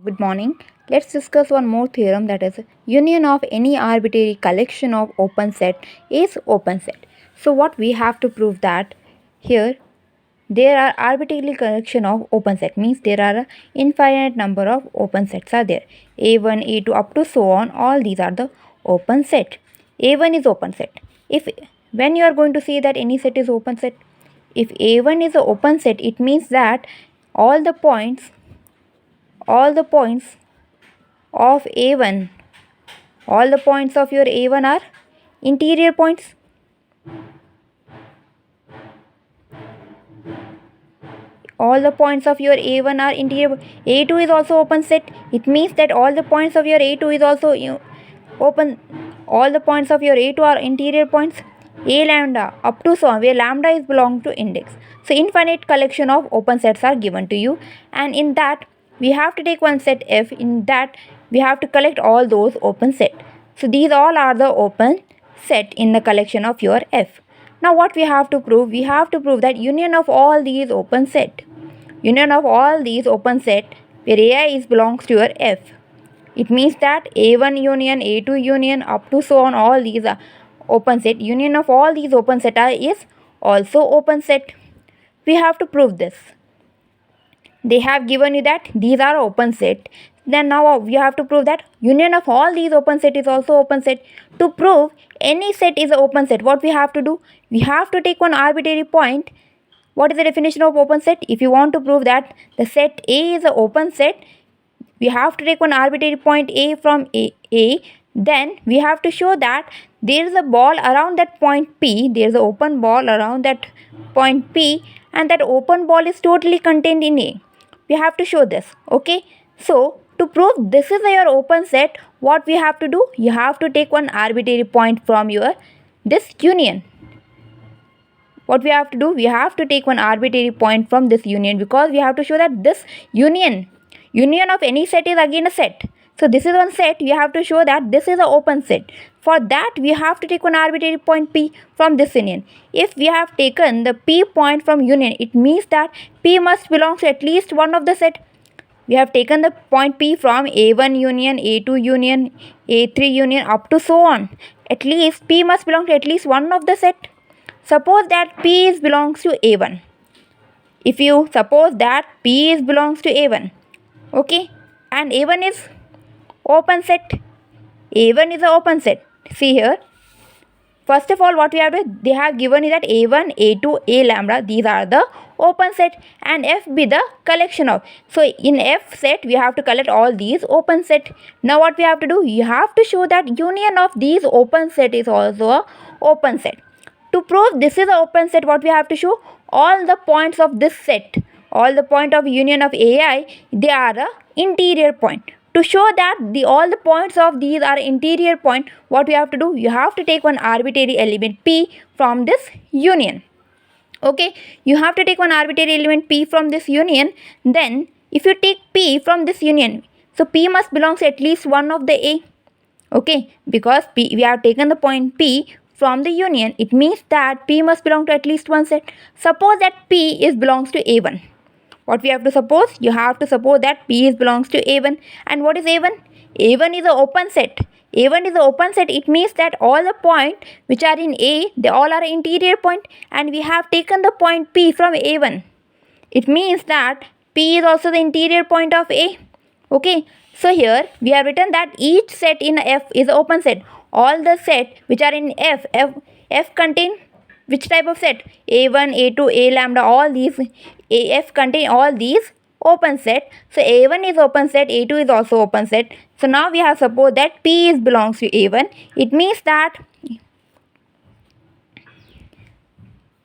Good morning. Let's discuss one more theorem, that is union of any arbitrary collection of open set is open set. So what we have to prove that here there are arbitrary collection of open set, means there are a infinite number of open sets are there. A1, A2 up to so on, all these are the open set. A1 is open set. If when you are going to say that any set is open set, if A1 is an open set, it means that all the points of A1, all the points of your A1 are interior points. All the points of your A1 are interior. A2 is also open set. It means that all the points of your A2 is also open. All the points of your A2 are interior points. A lambda up to so on, where lambda is belong to index. So infinite collection of open sets are given to you, and in that we have to take one set F. In that we have to collect all those open set. So these all are the open set in the collection of your F. Now what we have to prove? We have to prove that union of all these open set. Union of all these open set where AI is belongs to your F. It means that A1 union, A2 union up to so on, all these are open set. Union of all these open set is also open set. We have to prove this. They have given you that these are open set. Then now we have to prove that union of all these open set is also open set. To prove any set is an open set, what we have to do? We have to take one arbitrary point. What is the definition of open set? If you want to prove that the set A is an open set, we have to take one arbitrary point A from A. Then we have to show that there is a ball around that point P. There is an open ball around that point P, and that open ball is totally contained in A. We have to show this. Okay. So to prove this is your open set, what we have to do? You have to take one arbitrary point from your this union. What we have to do? We have to take one arbitrary point from this union, because we have to show that this union of any set is again a set. So this is one set. We have to show that this is an open set. For that we have to take one arbitrary point P from this union. If we have taken the P point from union, it means that P must belong to at least one of the set. We have taken the point P from A1 union, A2 union, A3 union up to so on. At least P must belong to at least one of the set. Suppose that P is belongs to A1. If you suppose that P is belongs to A1, okay, and A1 is open set. A1 is an open set. See here. First of all, what we have to, they have given is that A1, A2, A lambda, these are the open set, and F be the collection of. So in F set we have to collect all these open set. Now what we have to do? You have to show that union of these open set is also a open set. To prove this is an open set, what we have to show? All the points of this set, all the point of union of AI, they are a interior point. To show that all the points of these are interior point, what we have to do? You have to take one arbitrary element P from this union. Okay, you have to take one arbitrary element P from this union. Then if you take P from this union, so P must belong to at least one of the A. Okay, because P, we have taken the point P from the union, it means that P must belong to at least one set. Suppose that P is belongs to A1. What we have to suppose? You have to suppose that P is belongs to A1. And what is A1? A1 is an open set. A1 is an open set. It means that all the points which are in A, they all are interior point, and we have taken the point P from A1. It means that P is also the interior point of A. Okay. So here we have written that each set in F is an open set. All the set which are in F contain which type of set? A1, A2, A lambda, all these F contain all these open set. So A1 is open set, A2 is also open set. So now we have supposed that P is belongs to A1. It means that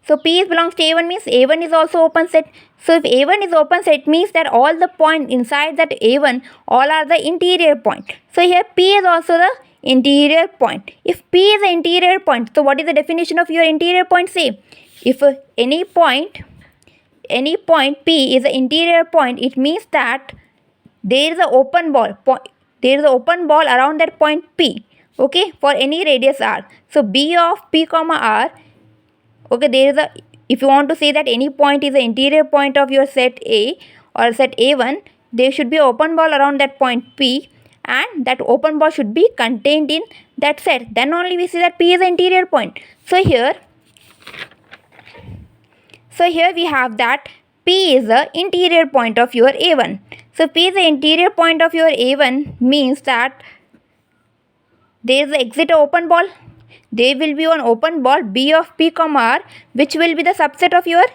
so P is belongs to A1 means A1 is also open set. So if A1 is open set, it means that all the point inside that A1 all are the interior point. So here P is also the interior point. If P is the interior point, so what is the definition of your interior point? Say, if any point P is the interior point, it means that there is an open ball. There is an open ball around that point P. Okay, for any radius r. So B of P comma r. Okay, there is a, if you want to say that any point is the interior point of your set A or set A1, there should be an open ball around that point P, and that open ball should be contained in that set. Then only we see that P is the interior point. So here we have that P is the interior point of your A1. So P is the interior point of your A1 means that there is the exit open ball. There will be one open ball B of P comma R, which will be the subset of your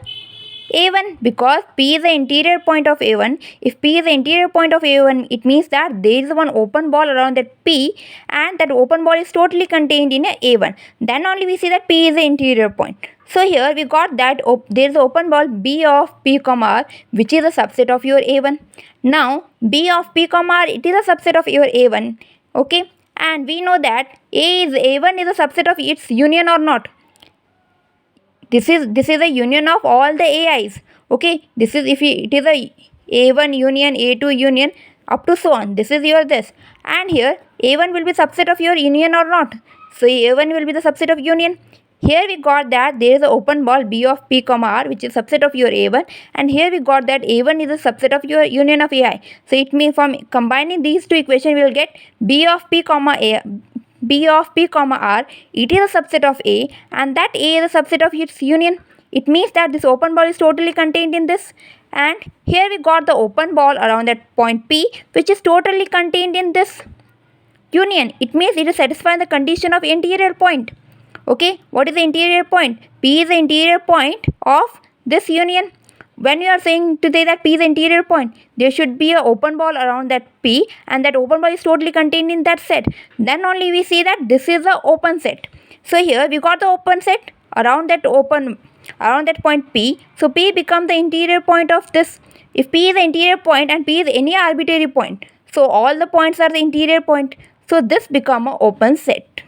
A1, because P is the interior point of A1. If P is the interior point of A1, it means that there is one open ball around that P, and that open ball is totally contained in a A1. Then only we see that P is the interior point. So here we got that there is an open ball B of P comma R, which is a subset of your A1. Now B of P comma R, it is a subset of your A1. Okay, and we know that A1 is a subset of its union or not. This is a union of all the AIs. Okay, this is if it is a A1 union, A2 union, up to so on. This is your this, and here A1 will be subset of your union or not. So A1 will be the subset of union. Here we got that there is an open ball B of P comma R, which is subset of your A1, and here we got that A1 is a subset of your union of AI. So it means from combining these two equations we will get B of P comma R, it is a subset of A, and that A is a subset of its union. It means that this open ball is totally contained in this, and here we got the open ball around that point P, which is totally contained in this union. It means it is satisfying the condition of interior point. Okay, what is the interior point? P is the interior point of this union. When you are saying today that P is the interior point, there should be an open ball around that P, and that open ball is totally contained in that set. Then only we see that this is the open set. So here we got the open set around that point P. So P becomes the interior point of this. If P is the interior point and P is any arbitrary point, so all the points are the interior point. So this become an open set.